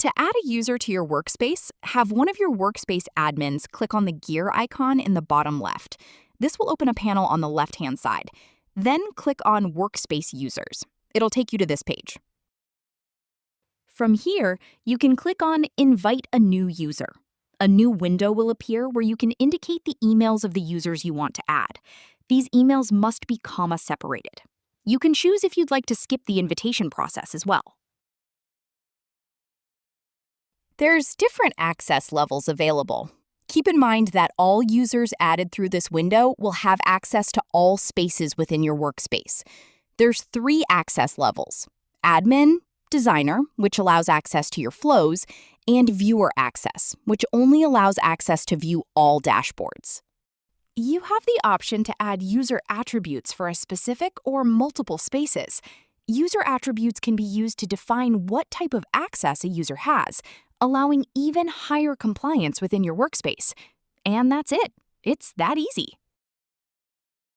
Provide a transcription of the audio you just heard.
To add a user to your workspace, have one of your workspace admins click on the gear icon in the bottom left. This will open a panel on the left-hand side. Then click on Workspace Users. It'll take you to this page. From here, you can click on Invite a new user. A new window will appear where you can indicate the emails of the users you want to add. These emails must be comma separated. You can choose if you'd like to skip the invitation process as well. There's different access levels available. Keep in mind that all users added through this window will have access to all spaces within your workspace. There's 3 access levels: Admin, Designer, which allows access to your flows, and Viewer Access, which only allows access to view all dashboards. You have the option to add user attributes for a specific or multiple spaces. User attributes can be used to define what type of access a user has, allowing even higher compliance within your workspace. And that's it. It's that easy.